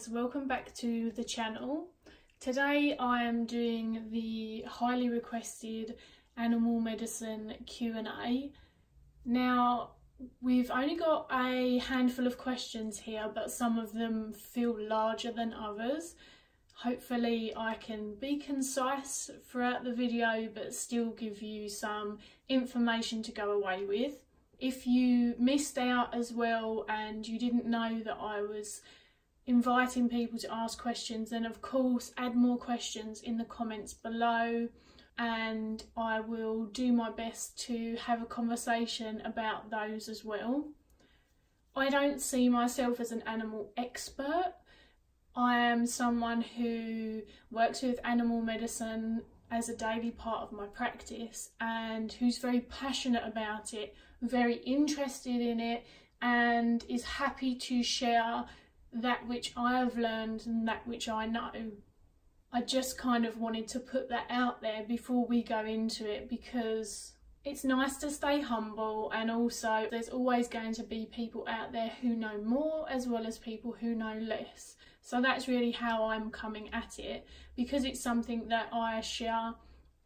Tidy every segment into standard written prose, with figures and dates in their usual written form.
guys, welcome back to the channel. Today I am doing the highly requested animal medicine Q&A. Now we've only got a handful of questions here, but some of them feel larger than others. Hopefully I can be concise throughout the video but still give you some information to go away with. If you missed out as well and you didn't know that I was inviting people to ask questions, then of course add more questions in the comments below and I will do my best to have a conversation about those as well. I don't see myself as an animal expert. I am someone who works with animal medicine as a daily part of my practice and who's very passionate about it, very interested in it, and is happy to share that which I have learned and that which I know. I just kind of wanted to put that out there before we go into it, because it's nice to stay humble, and also there's always going to be people out there who know more as well as people who know less. So that's really how I'm coming at it, because it's something that I share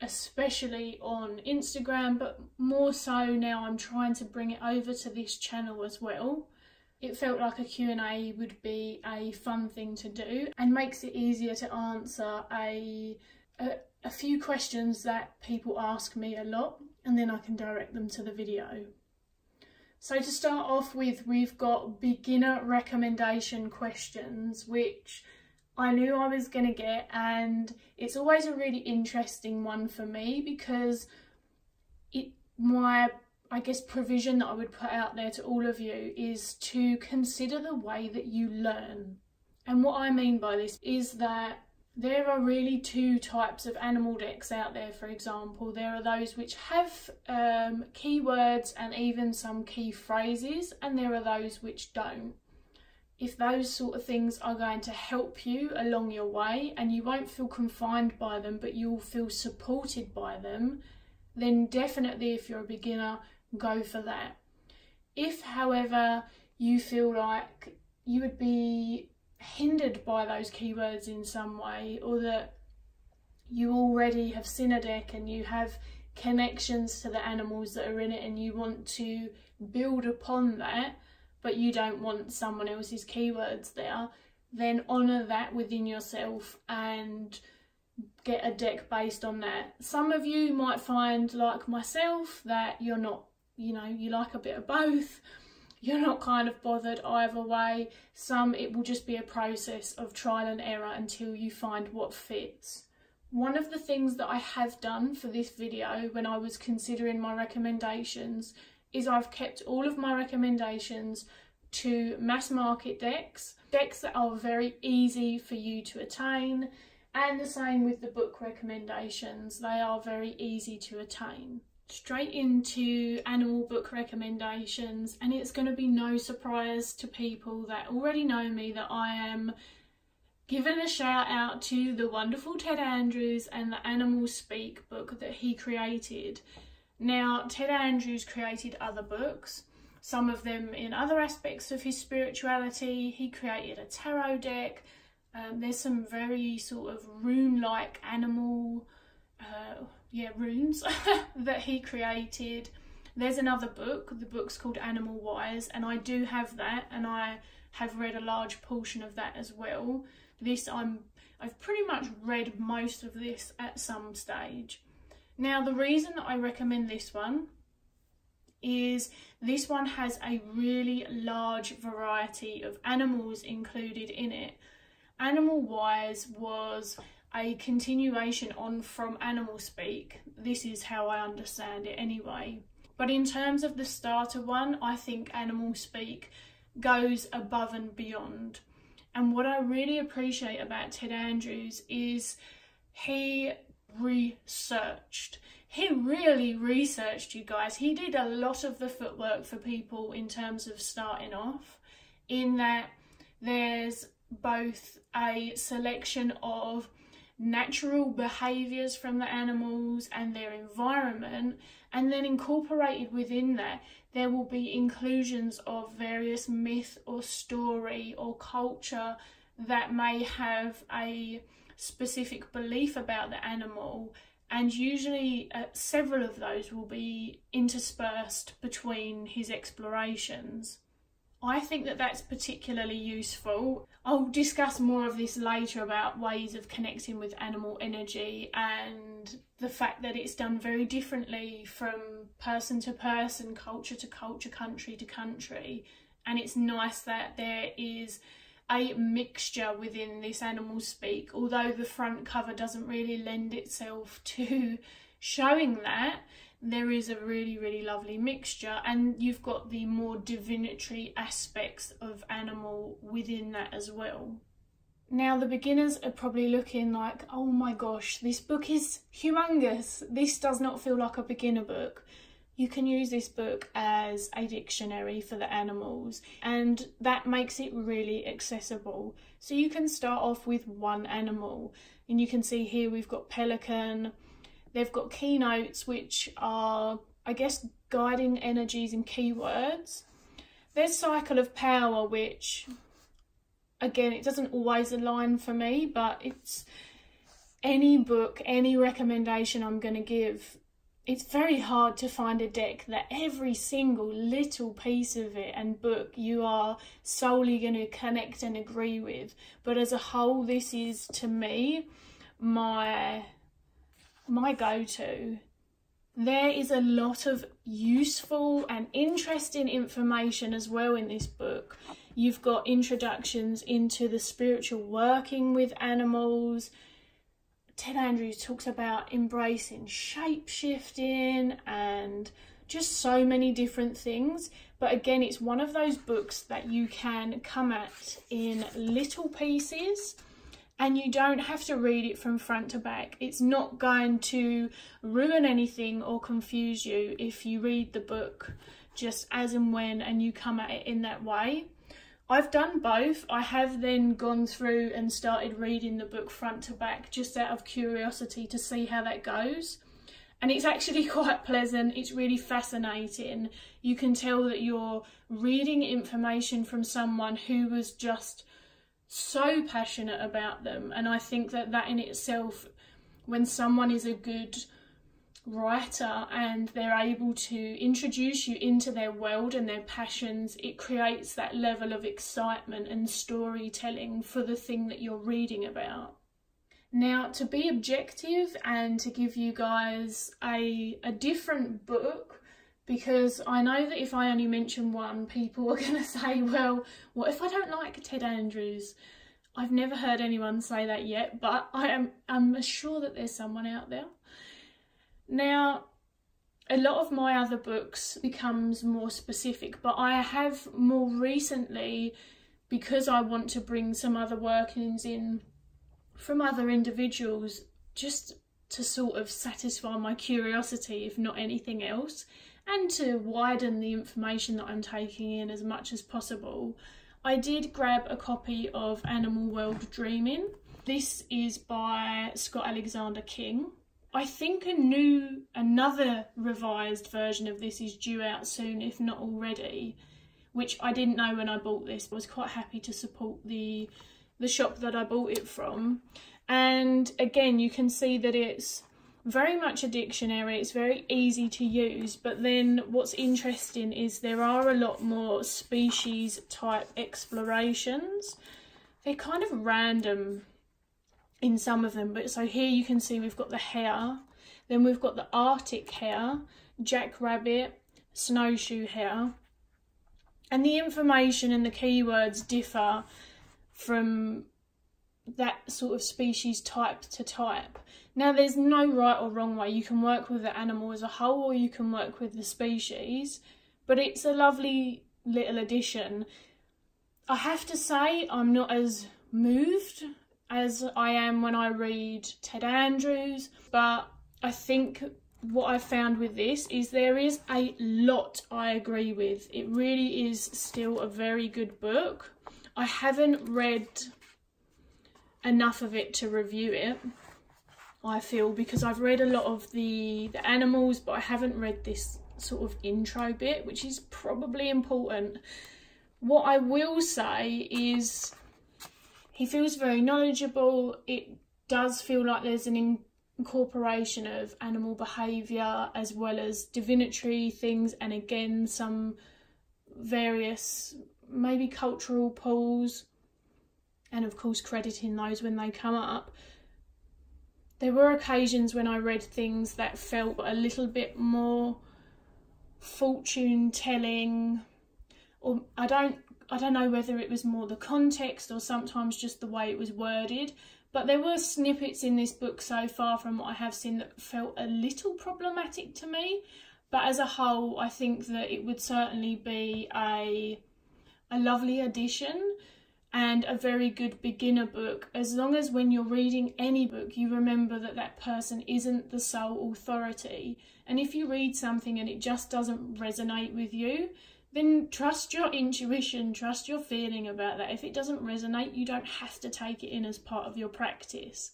especially on Instagram, but more so now I'm trying to bring it over to this channel as well. It felt like a Q&A would be a fun thing to do and makes it easier to answer a few questions that people ask me a lot, and then I can direct them to the video. So to start off with, we've got beginner recommendation questions, which I knew I was going to get, and it's always a really interesting one for me because I guess provision that I would put out there to all of you is to consider the way that you learn. And what I mean by this is that there are really two types of animal decks out there. For example, there are those which have keywords and even some key phrases, and there are those which don't. If those sort of things are going to help you along your way and you won't feel confined by them but you'll feel supported by them, then definitely, if you're a beginner, go for that. If, however, you feel like you would be hindered by those keywords in some way, or that you already have seen a deck and you have connections to the animals that are in it and you want to build upon that, but you don't want someone else's keywords there, then honour that within yourself and get a deck based on that. Some of you might find, like myself, that you're not, you like a bit of both. You're not kind of bothered either way. Some, it will just be a process of trial and error until you find what fits. One of the things that I have done for this video when I was considering my recommendations is I've kept all of my recommendations to mass market decks that are very easy for you to attain, and the same with the book recommendations, they are very easy to attain. Straight into animal book recommendations, and it's going to be no surprise to people that already know me that I am giving a shout out to the wonderful Ted Andrews and the Animal Speak book that he created. Now, Ted Andrews created other books, some of them in other aspects of his spirituality. He created a tarot deck. There's some very sort of rune-like animal, runes that he created. There's another book, the book's called Animal Wise, and I do have that, and I have read a large portion of that as well. I've pretty much read most of this at some stage. Now, the reason that I recommend this one is this one has a really large variety of animals included in it. Animal Wise was a continuation on from Animal Speak. This is how I understand it anyway. But in terms of the starter one, I think Animal Speak goes above and beyond. And what I really appreciate about Ted Andrews is he researched. He really researched, you guys. He did a lot of the footwork for people in terms of starting off, in that there's both a selection of natural behaviours from the animals and their environment, and then incorporated within that there will be inclusions of various myth or story or culture that may have a specific belief about the animal, and usually several of those will be interspersed between his explorations. I think that that's particularly useful. I'll discuss more of this later about ways of connecting with animal energy and the fact that it's done very differently from person to person, culture to culture, country to country. And it's nice that there is a mixture within this animal speak, although the front cover doesn't really lend itself to showing that. There is a really, really lovely mixture, and you've got the more divinatory aspects of animal within that as well. Now, the beginners are probably looking like, oh my gosh, this book is humongous. This does not feel like a beginner book. You can use this book as a dictionary for the animals, and that makes it really accessible. So you can start off with one animal, and you can see here we've got pelican. They've got keynotes, which are, I guess, guiding energies and keywords. There's cycle of power, which, again, it doesn't always align for me, but it's any book, any recommendation I'm going to give. It's very hard to find a deck that every single little piece of it and book you are solely going to connect and agree with. But as a whole, this is, to me, my go-to. There is a lot of useful and interesting information as well in this book. You've got introductions into the spiritual working with animals. Ted Andrews talks about embracing shape-shifting and just so many different things. But again, it's one of those books that you can come at in little pieces, and you don't have to read it from front to back. It's not going to ruin anything or confuse you if you read the book just as and when and you come at it in that way. I've done both. I have then gone through and started reading the book front to back just out of curiosity to see how that goes. And it's actually quite pleasant. It's really fascinating. You can tell that you're reading information from someone who was just so passionate about them. And I think that that in itself, when someone is a good writer and they're able to introduce you into their world and their passions, it creates that level of excitement and storytelling for the thing that you're reading about. Now, to be objective and to give you guys a different book, because I know that if I only mention one, people are going to say, well, what if I don't like Ted Andrews? I've never heard anyone say that yet, but I'm sure that there's someone out there. Now, a lot of my other books becomes more specific, but I have more recently, because I want to bring some other workings in from other individuals, just to sort of satisfy my curiosity, if not anything else, and to widen the information that I'm taking in as much as possible, I did grab a copy of Animal World Dreaming. This is by Scott Alexander King. I think another revised version of this is due out soon, if not already, which I didn't know when I bought this. I was quite happy to support the shop that I bought it from. And again, you can see that it's very much a dictionary. It's very easy to use, but then what's interesting is there are a lot more species type explorations. They're kind of random in some of them, but so here you can see we've got the hare, then we've got the Arctic hare, jackrabbit, snowshoe hare, and the information and the keywords differ from that sort of species type to type. Now, there's no right or wrong way. You can work with the animal as a whole, or you can work with the species, but it's a lovely little addition. I have to say, I'm not as moved as I am when I read Ted Andrews, but I think what I've found with this is there is a lot I agree with. It really is still a very good book. I haven't read enough of it to review it, I feel, because I've read a lot of the animals, but I haven't read this sort of intro bit, which is probably important. What I will say is He feels very knowledgeable. It does feel like there's an incorporation of animal behaviour as well as divinatory things, and again some various maybe cultural pulls, and of course crediting those when they come up. There were occasions when I read things that felt a little bit more fortune telling, or I don't know whether it was more the context or sometimes just the way it was worded, but there were snippets in this book so far from what I have seen that felt a little problematic to me. But as a whole, I think that it would certainly be a lovely addition and a very good beginner book, as long as when you're reading any book you remember that that person isn't the sole authority. And if you read something and it just doesn't resonate with you, then trust your intuition, trust your feeling about that. If it doesn't resonate, you don't have to take it in as part of your practice.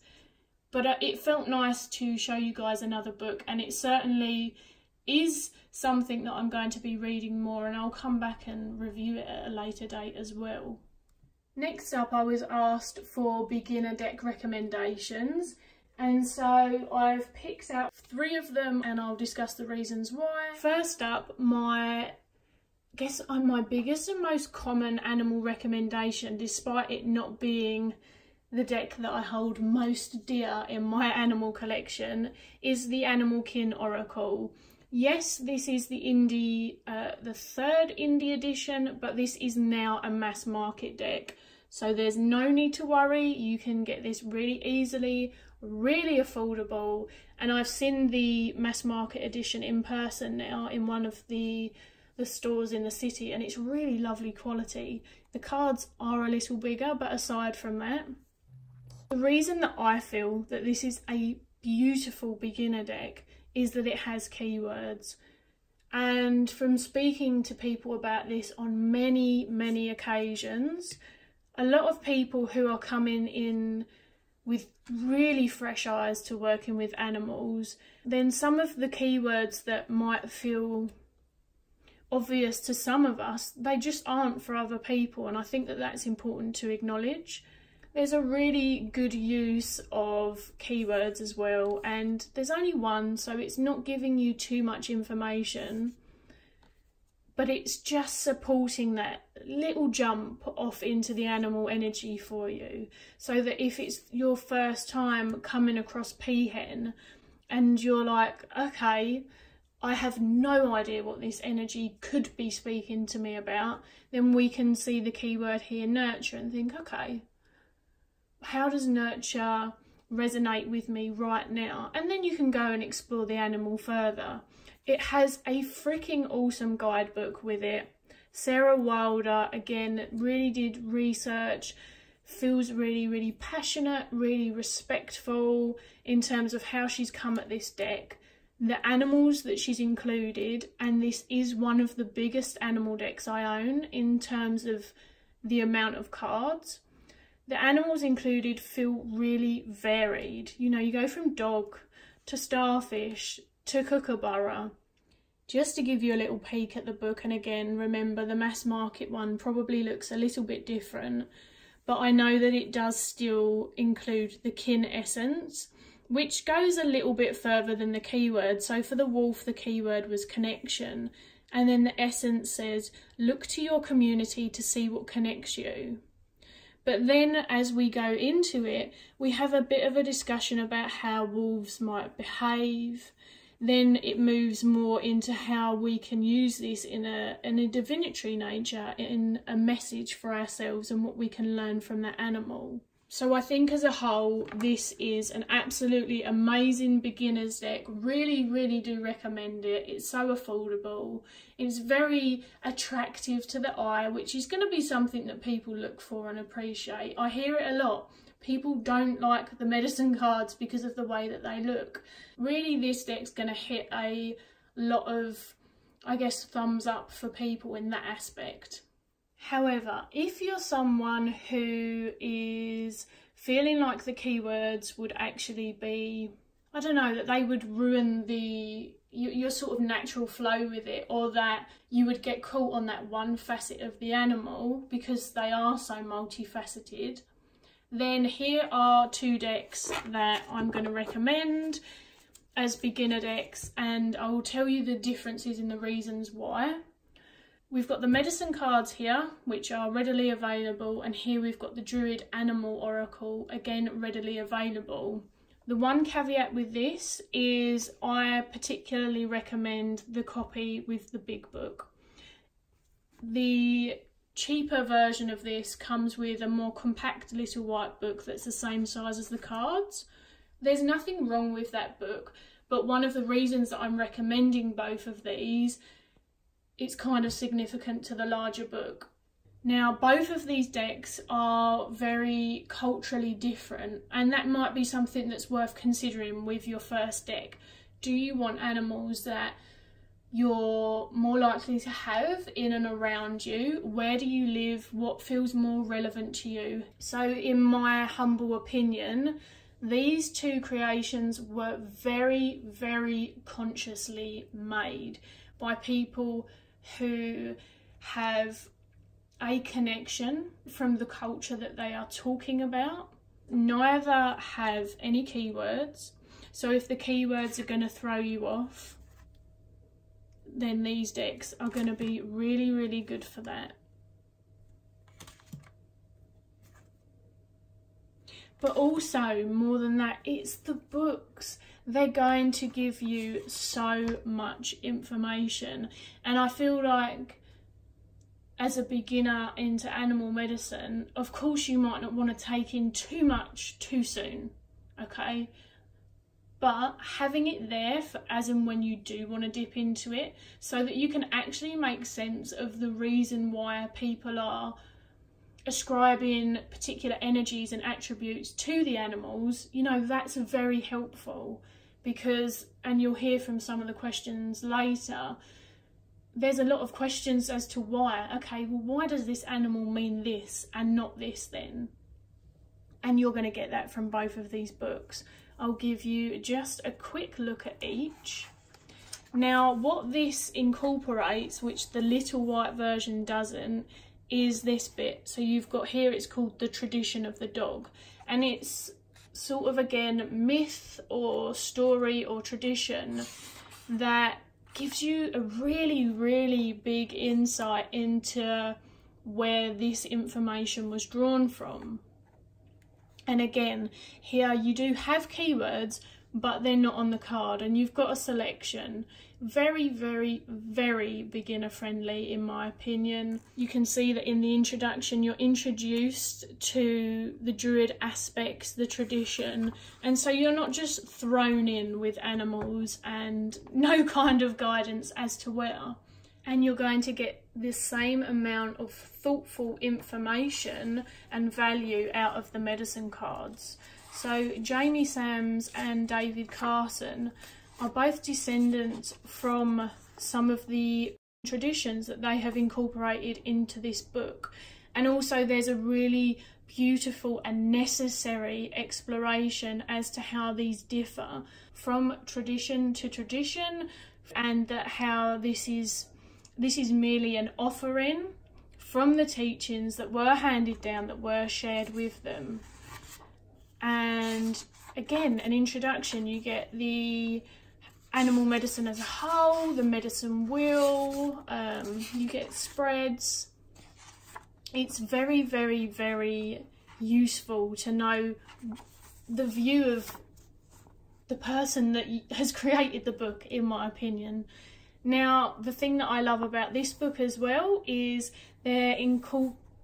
But it felt nice to show you guys another book, and it certainly is something that I'm going to be reading more, and I'll come back and review it at a later date as well. Next up, I was asked for beginner deck recommendations, and so I've picked out 3 of them and I'll discuss the reasons why. First up, my biggest and most common animal recommendation, despite it not being the deck that I hold most dear in my animal collection, is the Animal Kin Oracle. Yes, this is the the 3rd indie edition, but this is now a mass market deck. So there's no need to worry, you can get this really easily, really affordable. And I've seen the mass market edition in person now in one of the stores in the city, and it's really lovely quality. The cards are a little bigger, but aside from that, the reason that I feel that this is a beautiful beginner deck is that it has keywords. And from speaking to people about this on many occasions, a lot of people who are coming in with really fresh eyes to working with animals, then some of the keywords that might feel obvious to some of us, they just aren't for other people, and I think that that's important to acknowledge. There's a really good use of keywords as well, and there's only one, so it's not giving you too much information, but it's just supporting that little jump off into the animal energy for you, so that if it's your first time coming across peahen and you're like, okay, I have no idea what this energy could be speaking to me about, then we can see the keyword here, nurture, and think, okay, how does nurture resonate with me right now? And then you can go and explore the animal further. It has a freaking awesome guidebook with it. Sarah Wilder, again, really did research, feels really passionate, really respectful in terms of how she's come at this deck, the animals that she's included, and this is one of the biggest animal decks I own in terms of the amount of cards. The animals included feel really varied. You know, you go from dog to starfish to kookaburra. Just to give you a little peek at the book, and again, remember the mass market one probably looks a little bit different, but I know that it does still include the kin essence, which goes a little bit further than the keyword. So for the wolf, the keyword was connection, and then the essence says, look to your community to see what connects you. But then as we go into it, we have a bit of a discussion about how wolves might behave. Then it moves more into how we can use this in a divinatory nature, in a message for ourselves and what we can learn from that animal. So I think as a whole, this is an absolutely amazing beginner's deck. Really do recommend it. It's so affordable. It's very attractive to the eye, which is going to be something that people look for and appreciate. I hear it a lot. People don't like the medicine cards because of the way that they look. Really, this deck's going to hit a lot of, I guess, thumbs up for people in that aspect. However, if you're someone who is feeling like the keywords would actually be, I don't know, that they would ruin your sort of natural flow with it, or that you would get caught on that one facet of the animal because they are so multifaceted, Then here are 2 decks that I'm going to recommend as beginner decks, and I will tell you the differences and the reasons why. We've got the medicine cards here, which are readily available, and here we've got the Druid Animal Oracle, again readily available. The one caveat with this is I particularly recommend the copy with the big book. The cheaper version of this comes with a more compact little white book that's the same size as the cards. There's nothing wrong with that book, but one of the reasons that I'm recommending both of these, it's kind of significant to the larger book. Now, both of these decks are very culturally different, and that might be something that's worth considering with your first deck. Do you want animals that you're more likely to have in and around you? Where do you live? What feels more relevant to you? So in my humble opinion, these 2 creations were very, very consciously made by people who have a connection from the culture that they are talking about. Neither have any keywords, so if the keywords are going to throw you off, then these decks are going to be really, really good for that. But also, more than that, it's the books. They're going to give you so much information, and I feel like as a beginner into animal medicine, of course you might not want to take in too much too soon, okay? But having it there for as and when you do want to dip into it, so that you can actually make sense of the reason why people are ascribing particular energies and attributes to the animals, you know, that's very helpful. Because, and you'll hear from some of the questions later, there's a lot of questions as to why. Okay, well, why does this animal mean this and not this then? And you're going to get that from both of these books. I'll give you just a quick look at each. Now, what this incorporates, which the little white version doesn't, is this bit. So you've got here, it's called The Tradition of the Dog. And it's sort of, again, myth or story or tradition that gives you a really, really big insight into where this information was drawn from. And again, here you do have keywords, but they're not on the card, and you've got a selection. Very, very, very beginner friendly in my opinion. You can see that in the introduction you're introduced to the Druid aspects, the tradition, and so you're not just thrown in with animals and no kind of guidance as to where. And you're going to get the same amount of thoughtful information and value out of the medicine cards. So Jamie Sams and David Carson are both descendants from some of the traditions that they have incorporated into this book. And also there's a really beautiful and necessary exploration as to how these differ from tradition to tradition, and that how this is merely an offering from the teachings that were handed down, that were shared with them. And again, an introduction, you get the animal medicine as a whole, the medicine wheel, you get spreads. It's very, very, very useful to know the view of the person that has created the book, in my opinion. Now, the thing that I love about this book as well is their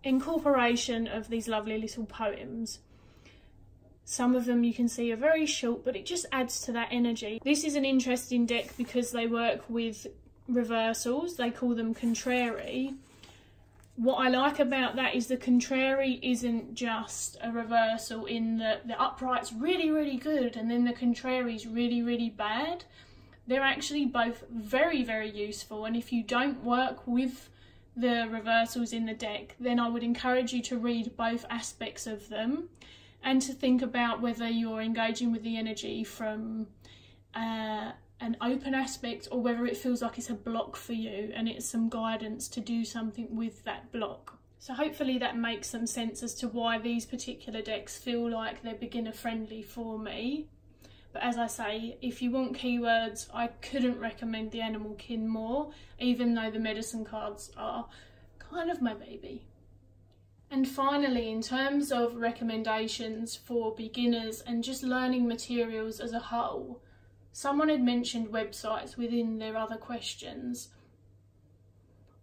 incorporation of these lovely little poems. Some of them you can see are very short, but it just adds to that energy. This is an interesting deck because they work with reversals. They call them contrary. What I like about that is the contrary isn't just a reversal in the upright's really, really good and then the contrary's really, really bad. They're actually both very, very useful, and if you don't work with the reversals in the deck, then I would encourage you to read both aspects of them and to think about whether you're engaging with the energy from an open aspect or whether it feels like it's a block for you and it's some guidance to do something with that block. So hopefully that makes some sense as to why these particular decks feel like they're beginner friendly for me. But as I say, if you want keywords, I couldn't recommend the animal kin more, even though the medicine cards are kind of my baby. And finally, in terms of recommendations for beginners and just learning materials as a whole, someone had mentioned websites within their other questions.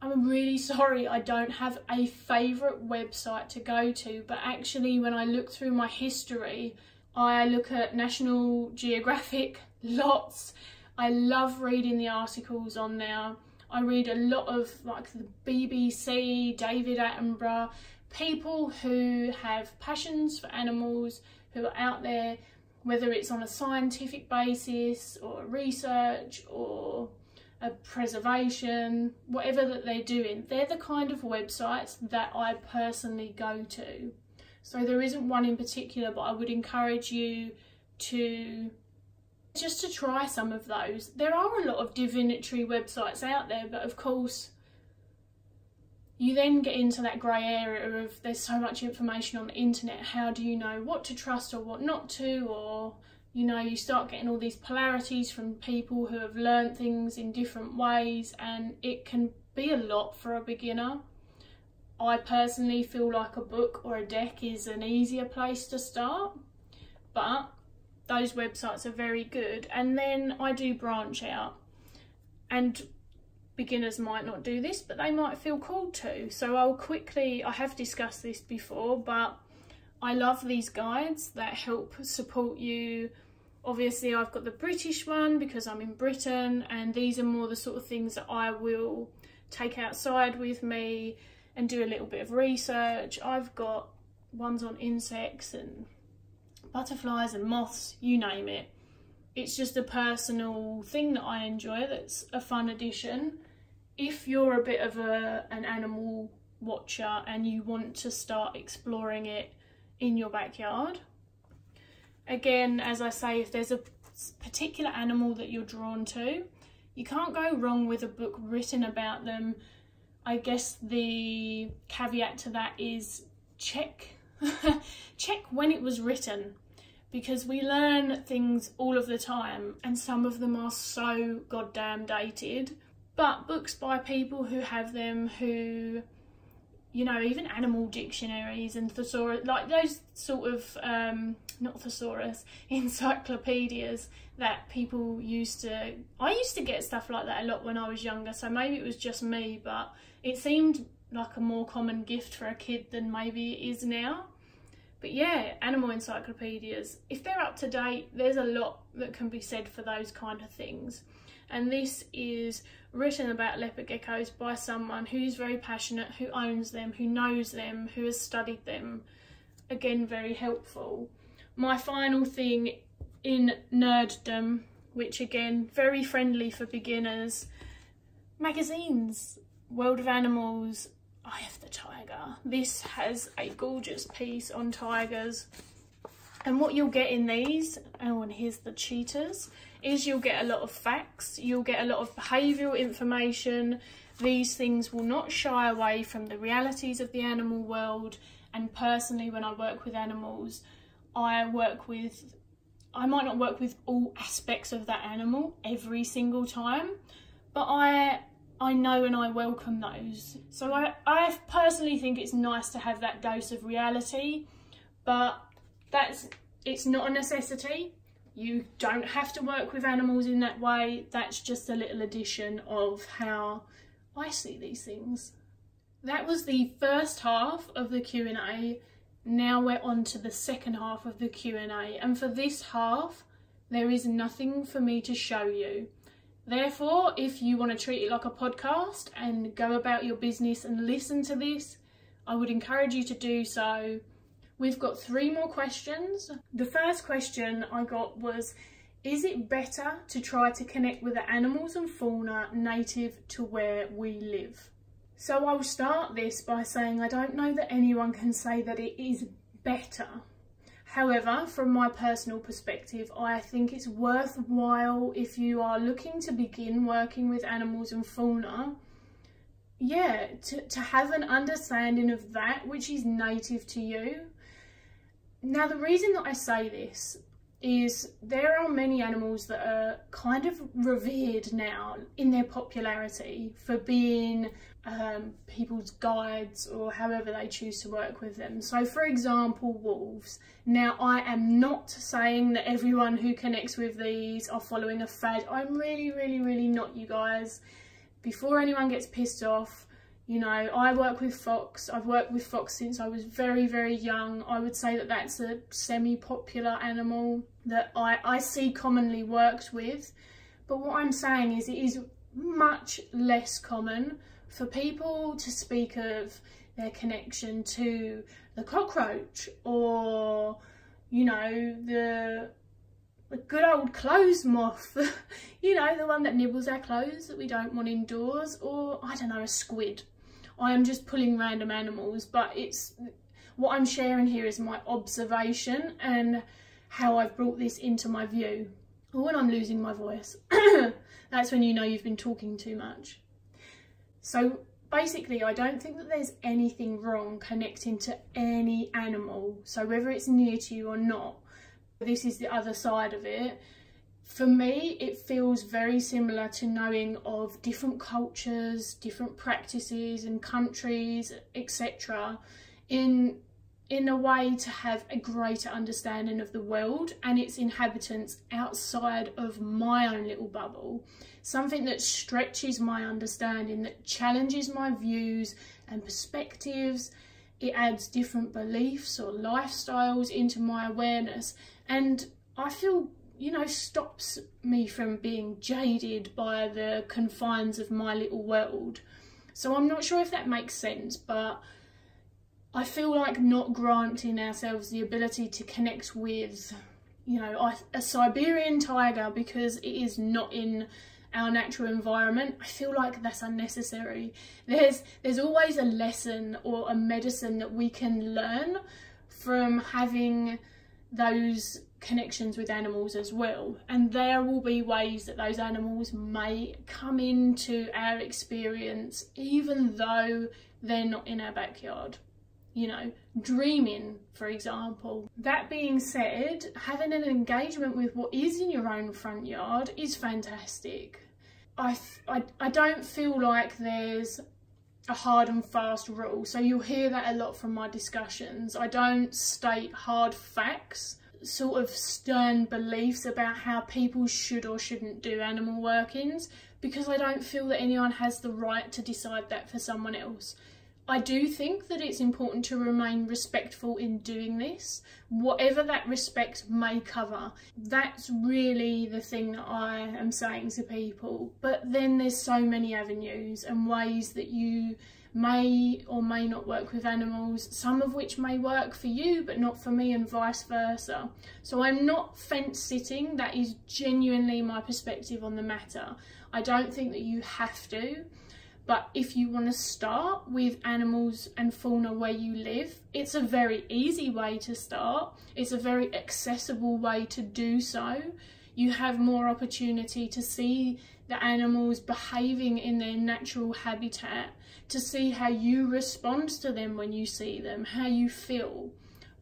I'm really sorry I don't have a favourite website to go to, but actually when I look through my history, I look at National Geographic lots. I love reading the articles on there. I read a lot of like the BBC, David Attenborough, people who have passions for animals, who are out there, whether it's on a scientific basis or research or a preservation, whatever that they're doing. They're the kind of websites that I personally go to. So there isn't one in particular, but I would encourage you to just to try some of those. There are a lot of divinatory websites out there, but of course you then get into that grey area of there's so much information on the internet. How do you know what to trust or what not to? Or, you know, you start getting all these polarities from people who have learned things in different ways, and it can be a lot for a beginner. I personally feel like a book or a deck is an easier place to start, but those websites are very good. And then I do branch out, and beginners might not do this, but they might feel called to. So I have discussed this before, but I love these guides that help support you. Obviously I've got the British one because I'm in Britain, and these are more the sort of things that I will take outside with me and do a little bit of research. I've got ones on insects and butterflies and moths, you name it. It's just a personal thing that I enjoy, that's a fun addition. If you're a bit of an animal watcher and you want to start exploring it in your backyard, again, as I say, if there's a particular animal that you're drawn to, you can't go wrong with a book written about them. I guess the caveat to that is check when it was written, because we learn things all of the time and some of them are so goddamn dated. But books by people who have them, who, you know, even animal dictionaries and thesaurus, like those sort of, not thesaurus, encyclopedias that people used to, I used to get stuff like that a lot when I was younger, so maybe it was just me, but it seemed like a more common gift for a kid than maybe it is now. But yeah, animal encyclopedias, if they're up to date, there's a lot that can be said for those kind of things. And this is written about leopard geckos by someone who's very passionate, who owns them, who knows them, who has studied them. Again, very helpful. My final thing in nerddom, which again, very friendly for beginners, magazines. World of Animals, Eye of the Tiger. This has a gorgeous piece on tigers. And what you'll get in these, oh, and here's the cheetahs, is you'll get a lot of facts, you'll get a lot of behavioural information. These things will not shy away from the realities of the animal world. And personally, when I work with animals, I might not work with all aspects of that animal every single time, but I know and I welcome those. So I personally think it's nice to have that dose of reality, but it's not a necessity. You don't have to work with animals in that way. That's just a little addition of how I see these things. That was the first half of the Q&A. Now we're on to the second half of the Q&A, and for this half there is nothing for me to show you. Therefore, if you want to treat it like a podcast and go about your business and listen to this, I would encourage you to do so. We've got 3 more questions. The first question I got was, is it better to try to connect with the animals and fauna native to where we live? So I'll start this by saying I don't know that anyone can say that it is better. However, from my personal perspective, I think it's worthwhile if you are looking to begin working with animals and fauna. yeah, to have an understanding of that which is native to you. Now, the reason that I say this is there are many animals that are kind of revered now in their popularity for being people's guides, or however they choose to work with them. So for example, wolves. Now, I am not saying that everyone who connects with these are following a fad. I'm really not, you guys. Before anyone gets pissed off, you know, I work with fox. I've worked with fox since I was very young. I would say that that's a semi-popular animal that I see commonly worked with. But what I'm saying is it is much less common for people to speak of their connection to the cockroach, or, you know, the good old clothes moth, you know, the one that nibbles our clothes that we don't want indoors, or, I don't know, a squid. I am just pulling random animals, but it's what I'm sharing here is my observation and how I've brought this into my view. Or when I'm losing my voice, that's when you know you've been talking too much. So basically, I don't think that there's anything wrong connecting to any animal. So whether it's near to you or not, this is the other side of it. For me, it feels very similar to knowing of different cultures, different practices and countries, etc. in a way to have a greater understanding of the world and its inhabitants outside of my own little bubble. Something that stretches my understanding, that challenges my views and perspectives. It adds different beliefs or lifestyles into my awareness, and I feel, you know, stops me from being jaded by the confines of my little world. So I'm not sure if that makes sense, but I feel like not granting ourselves the ability to connect with, you know, a Siberian tiger because it is not in our natural environment, I feel like that's unnecessary. There's always a lesson or a medicine that we can learn from having those connections with animals as well, and there will be ways that those animals may come into our experience even though they're not in our backyard. You know, dreaming, for example. That being said, having an engagement with what is in your own front yard is fantastic. I don't feel like there's a hard and fast rule, so you'll hear that a lot from my discussions. I don't state hard facts, sort of stern beliefs about how people should or shouldn't do animal workings, because I don't feel that anyone has the right to decide that for someone else. I do think that it's important to remain respectful in doing this, whatever that respect may cover. That's really the thing that I am saying to people. But then there's so many avenues and ways that you may or may not work with animals, some of which may work for you but not for me, and vice versa. So I'm not fence sitting, that is genuinely my perspective on the matter. I don't think that you have to. But if you want to start with animals and fauna where you live, it's a very easy way to start. It's a very accessible way to do so. You have more opportunity to see the animals behaving in their natural habitat, to see how you respond to them when you see them, how you feel.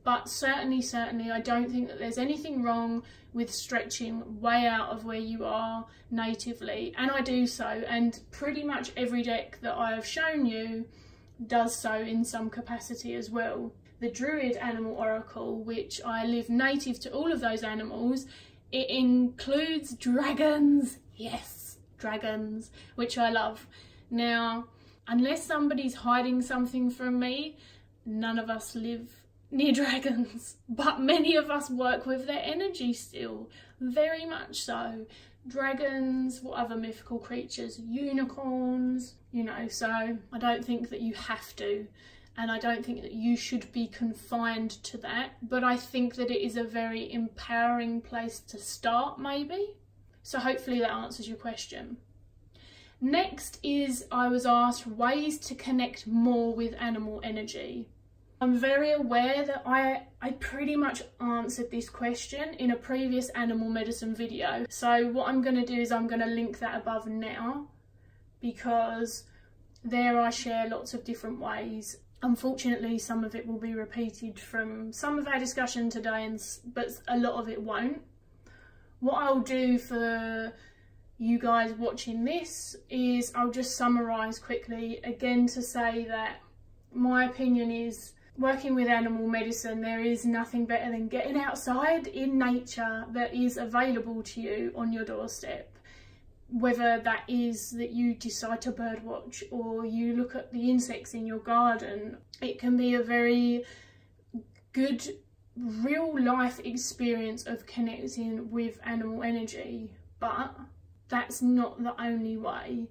But certainly, I don't think that there's anything wrong with stretching way out of where you are natively. And I do so, and pretty much every deck that I have shown you does so in some capacity as well. The Druid Animal Oracle, which I live native to all of those animals, it includes dragons. Yes, dragons, which I love. Now, unless somebody's hiding something from me, none of us live near dragons, but many of us work with their energy still, very much so. Dragons, what other mythical creatures? Unicorns, you know, so I don't think that you have to, and I don't think that you should be confined to that, but I think that it is a very empowering place to start, maybe. So hopefully that answers your question. Next is, I was asked ways to connect more with animal energy. I'm very aware that I pretty much answered this question in a previous animal medicine video. So what I'm going to do is I'm going to link that above now, because There I share lots of different ways. Unfortunately, some of it will be repeated from some of our discussion today, but a lot of it won't. What I'll do for you guys watching this is I'll just summarise quickly again to say that my opinion is, working with animal medicine, there is nothing better than getting outside in nature that is available to you on your doorstep. Whether that is that you decide to birdwatch or you look at the insects in your garden, it can be a very good real life experience of connecting with animal energy, but that's not the only way.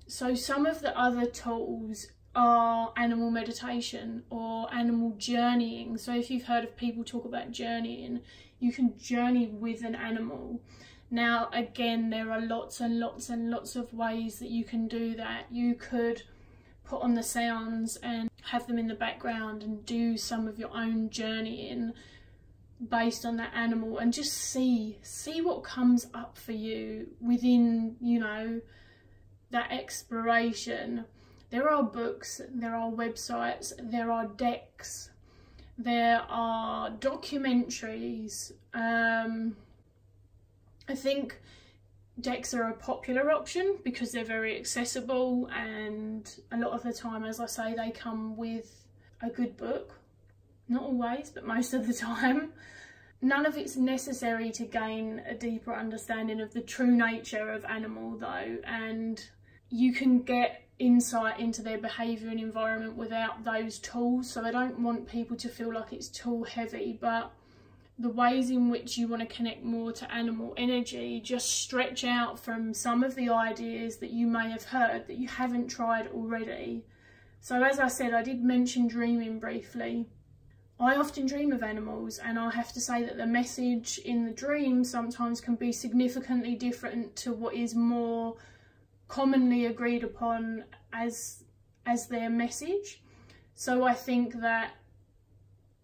So some of the other tools are animal meditation or animal journeying. So if you've heard of people talk about journeying, you can journey with an animal. Now, again, there are lots and lots and lots of ways that you can do that. You could put on the sounds and have them in the background and do some of your own journeying based on that animal and just see what comes up for you within, you know, that exploration. There are books, there are websites, there are decks, there are documentaries. I think decks are a popular option because they're very accessible, and a lot of the time, as I say, they come with a good book. Not always, but most of the time. None of it's necessary to gain a deeper understanding of the true nature of animal though, and you can get insight into their behaviour and environment without those tools. So I don't want people to feel like it's tool heavy, but the ways in which you want to connect more to animal energy just stretch out from some of the ideas that you may have heard that you haven't tried already. So as I said, I did mention dreaming briefly. I often dream of animals, and I have to say that the message in the dream sometimes can be significantly different to what is more commonly agreed upon as their message. So I think that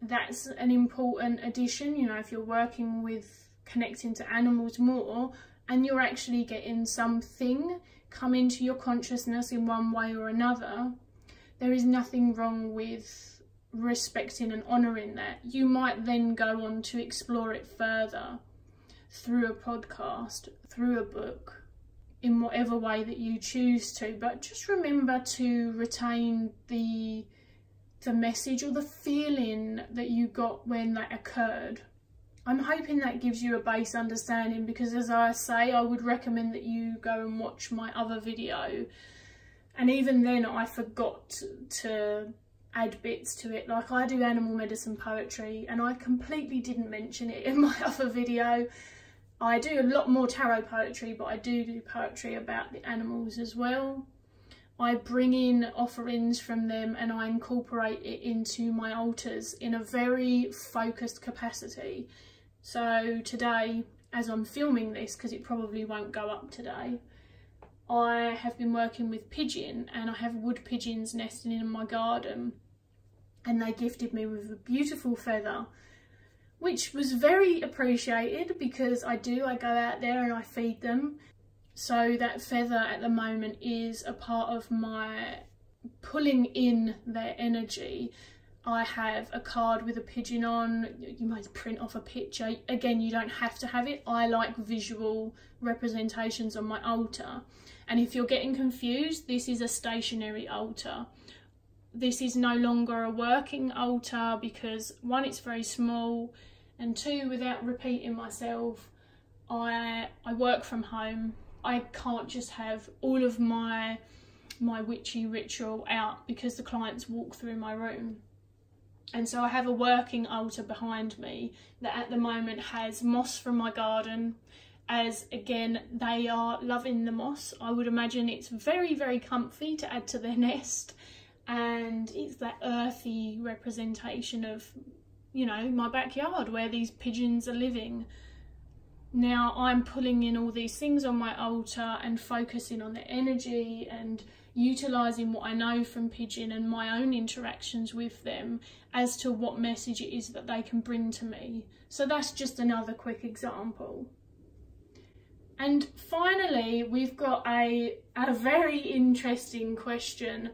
that's an important addition, you know, if you're working with connecting to animals more and you're actually getting something come into your consciousness in one way or another, there is nothing wrong with respecting and honouring that. You might then go on to explore it further through a podcast, through a book, in whatever way that you choose to, but just remember to retain the message or the feeling that you got when that occurred. I'm hoping that gives you a base understanding, because as I say, I would recommend that you go and watch my other video, and even then I forgot to add bits to it. Like, I do animal medicine poetry and I completely didn't mention it in my other video. I do a lot more tarot poetry, but I do poetry about the animals as well. I bring in offerings from them and I incorporate it into my altars in a very focused capacity. So today, as I'm filming this, because it probably won't go up today, I have been working with pigeon, and I have wood pigeons nesting in my garden, and they gifted me with a beautiful feather, which was very appreciated because I go out there and I feed them. So that feather at the moment is a part of my pulling in their energy. I have a card with a pigeon on. You might print off a picture. Again, you don't have to have it. I like visual representations on my altar. And if you're getting confused, this is a stationary altar. This is no longer a working altar because, one, it's very small, and two, without repeating myself, I work from home. I can't just have all of my witchy ritual out because the clients walk through my room. And so I have a working altar behind me that at the moment has moss from my garden, as again, they are loving the moss. I would imagine it's very, very comfy to add to their nest, and it's that earthy representation of, you know, my backyard where these pigeons are living. Now I'm pulling in all these things on my altar and focusing on the energy and utilising what I know from pigeon and my own interactions with them as to what message it is that they can bring to me. So that's just another quick example. And finally, we've got a very interesting question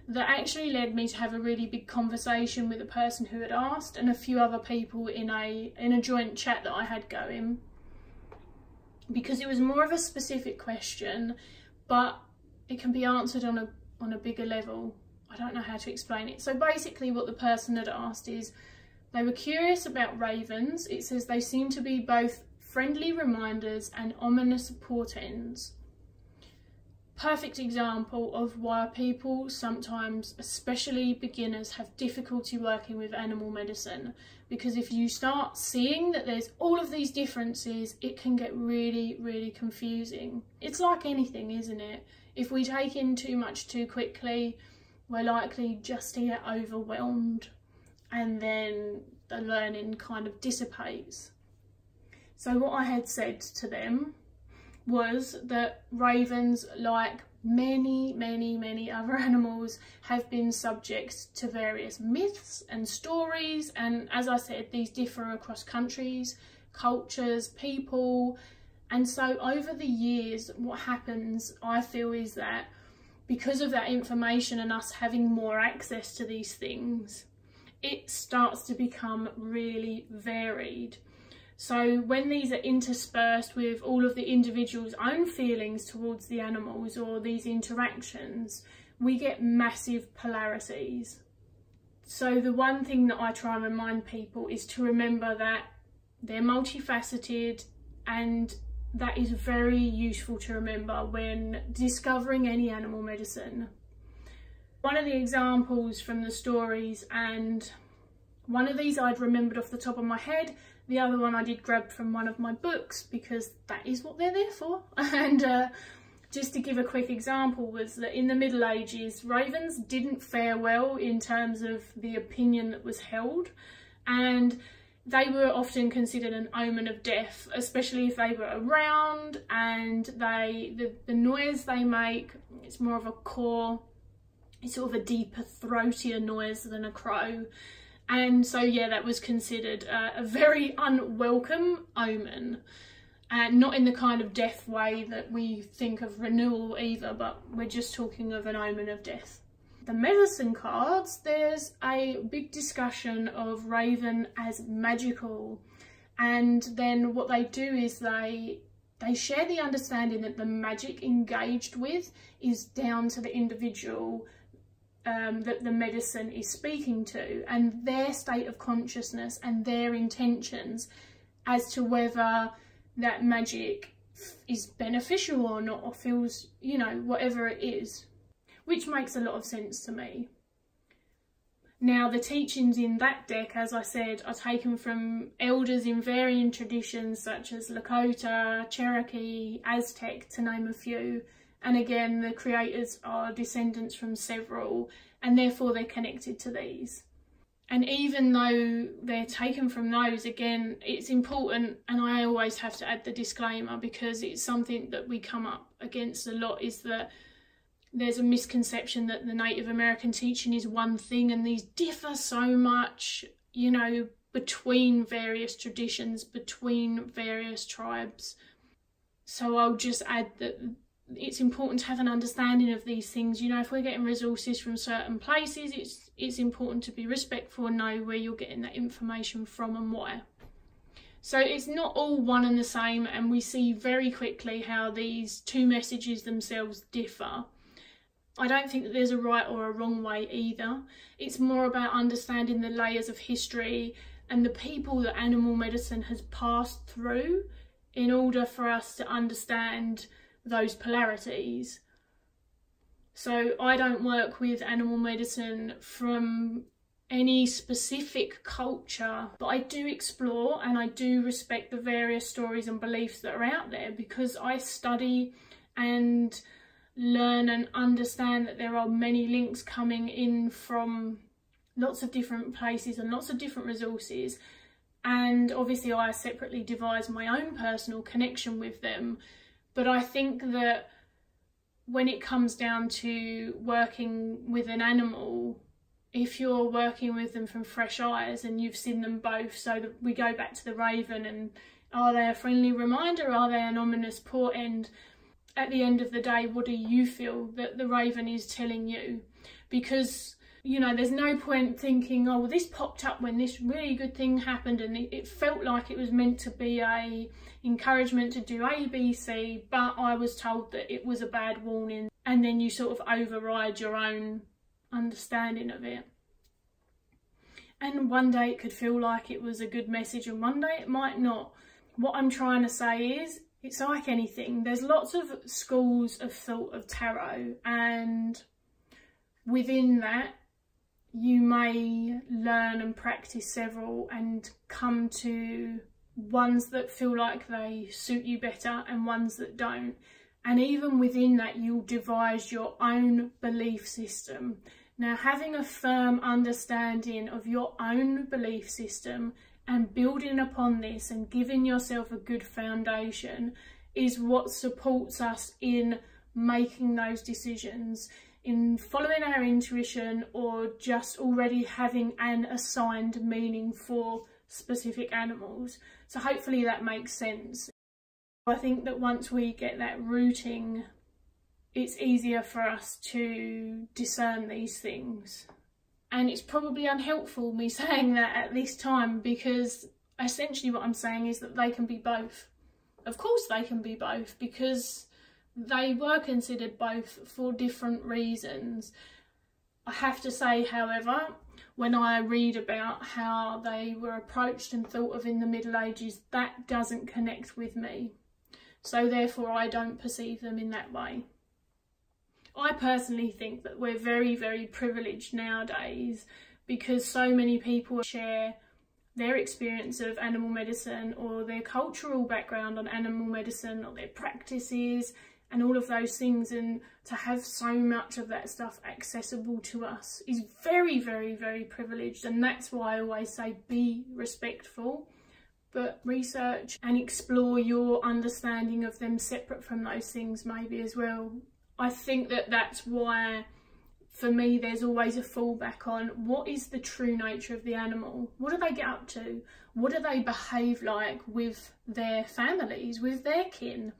that actually led me to have a really big conversation with the person who had asked and a few other people in a joint chat that I had going, because it was more of a specific question, but it can be answered on a bigger level. I don't know how to explain it. So basically what the person had asked is, they were curious about ravens. It says they seem to be both friendly reminders and ominous portends. Perfect example of why people sometimes, especially beginners, have difficulty working with animal medicine, because if you start seeing that there's all of these differences, it can get really, really confusing. It's like anything, isn't it? If we take in too much too quickly, we're likely just to get overwhelmed, and then the learning kind of dissipates. So what I had said to them was that ravens, like many other animals, have been subject to various myths and stories, and as I said, these differ across countries, cultures, people. And so over the years, what happens, I feel, is that because of that information and us having more access to these things, it starts to become really varied. So when these are interspersed with all of the individual's own feelings towards the animals or these interactions, we get massive polarities. So the one thing that I try and remind people is to remember that they're multifaceted, and that is very useful to remember when discovering any animal medicine. One of the examples from the stories, and one of these I'd remembered off the top of my head, the other one I did grab from one of my books because that is what they're there for. And just to give a quick example, was that in the Middle Ages, ravens didn't fare well in terms of the opinion that was held, and they were often considered an omen of death, especially if they were around, and the noise they make, it's more of a caw, it's sort of a deeper, throatier noise than a crow. And so yeah, that was considered a very unwelcome omen, and not in the kind of death way that we think of renewal either, but we're just talking of an omen of death. The medicine cards, there's a big discussion of raven as magical, and then what they do is they share the understanding that the magic engaged with is down to the individual that the medicine is speaking to, and their state of consciousness and their intentions as to whether that magic is beneficial or not, or feels, you know, whatever it is, which makes a lot of sense to me. Now, the teachings in that deck, as I said, are taken from elders in varying traditions such as Lakota, Cherokee, Aztec, to name a few. And again, the creators are descendants from several, and therefore they're connected to these. And even though they're taken from those, again, it's important, and I always have to add the disclaimer because it's something that we come up against a lot, is that there's a misconception that the Native American teaching is one thing, and these differ so much, you know, between various traditions, between various tribes. So I'll just add that it's important to have an understanding of these things. You know, if we're getting resources from certain places, it's important to be respectful and know where you're getting that information from and why. So it's not all one and the same, and we see very quickly how these two messages themselves differ. I don't think that there's a right or a wrong way either. It's more about understanding the layers of history and the people that animal medicine has passed through in order for us to understand those polarities. So I don't work with animal medicine from any specific culture, but I do explore and I do respect the various stories and beliefs that are out there, because I study and learn and understand that there are many links coming in from lots of different places and lots of different resources, and obviously I separately devise my own personal connection with them. But I think that when it comes down to working with an animal, if you're working with them from fresh eyes and you've seen them both, so that we go back to the raven, and Are they a friendly reminder? Are they an ominous portent? At the end of the day, what do you feel that the raven is telling you? Because, you know, there's no point thinking, oh, well, this popped up when this really good thing happened and it felt like it was meant to be a encouragement to do A, B, C, but I was told that it was a bad warning, and then you sort of override your own understanding of it. And one day it could feel like it was a good message and one day it might not. What I'm trying to say is, it's like anything. There's lots of schools of thought of tarot, and within that you may learn and practice several and come to ones that feel like they suit you better and ones that don't. And even within that, you'll devise your own belief system. Now, having a firm understanding of your own belief system and building upon this and giving yourself a good foundation is what supports us in making those decisions, in following our intuition, or just already having an assigned meaning for specific animals. So hopefully that makes sense. I think that once we get that rooting, it's easier for us to discern these things. And it's probably unhelpful me saying that at this time, because essentially what I'm saying is that they can be both. Of course they can be both, because they were considered both for different reasons. I have to say, however, when I read about how they were approached and thought of in the Middle Ages, that doesn't connect with me. So therefore I don't perceive them in that way. I personally think that we're very, very privileged nowadays, because so many people share their experience of animal medicine or their cultural background on animal medicine or their practices and all of those things, and to have so much of that stuff accessible to us is very, very, very privileged. And that's why I always say be respectful, but research and explore your understanding of them separate from those things maybe as well. I think that that's why, for me, there's always a fallback on what is the true nature of the animal. What do they get up to? What do they behave like with their families, with their kin?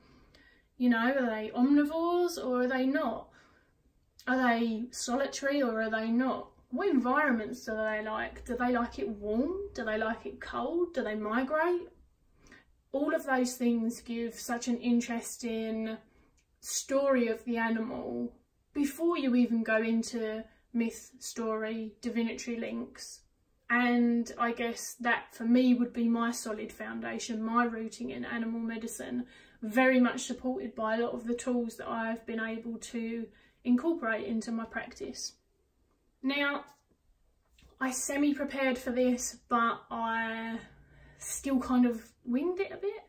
You know, are they omnivores or are they not? Are they solitary or are they not? What environments do they like? Do they like it warm? Do they like it cold? Do they migrate? All of those things give such an interesting story of the animal before you even go into myth, story, divinatory links. And I guess that for me would be my solid foundation, my rooting in animal medicine, very much supported by a lot of the tools that I've been able to incorporate into my practice. Now, I semi-prepared for this, but I still kind of winged it a bit.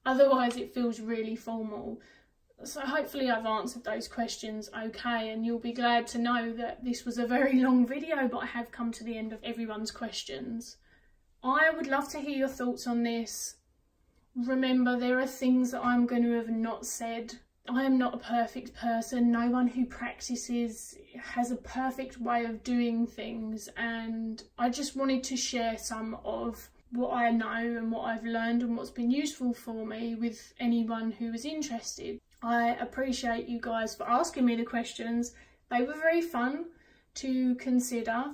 Otherwise it feels really formal. So hopefully I've answered those questions okay, and you'll be glad to know that this was a very long video, but I have come to the end of everyone's questions. I would love to hear your thoughts on this. Remember, there are things that I'm going to have not said. I am not a perfect person. No one who practices has a perfect way of doing things, and I just wanted to share some of what I know and what I've learned and what's been useful for me with anyone who is interested. I appreciate you guys for asking me the questions. They were very fun to consider.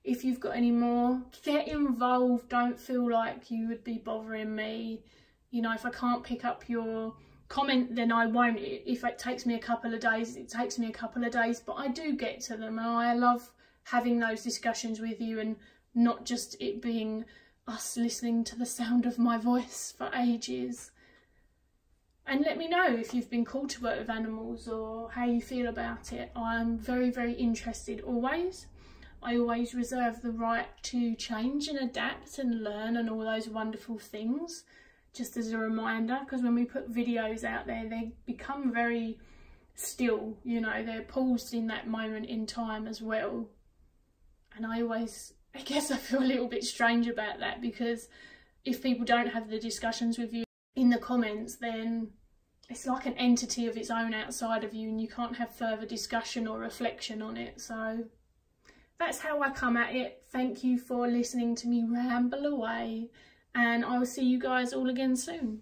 If you've got any more, get involved. Don't feel like you would be bothering me. You know, if I can't pick up your comment, then I won't. If it takes me a couple of days, it takes me a couple of days, but I do get to them, and I love having those discussions with you and not just it being us listening to the sound of my voice for ages. And let me know if you've been called to work with animals or how you feel about it. I'm very, very interested always. I always reserve the right to change and adapt and learn and all those wonderful things, just as a reminder, because when we put videos out there, they become very still, you know, they're paused in that moment in time as well. And I guess I feel a little bit strange about that, because if people don't have the discussions with you in the comments, then it's like an entity of its own outside of you and you can't have further discussion or reflection on it. So that's how I come at it. Thank you for listening to me ramble away, and I will see you guys all again soon.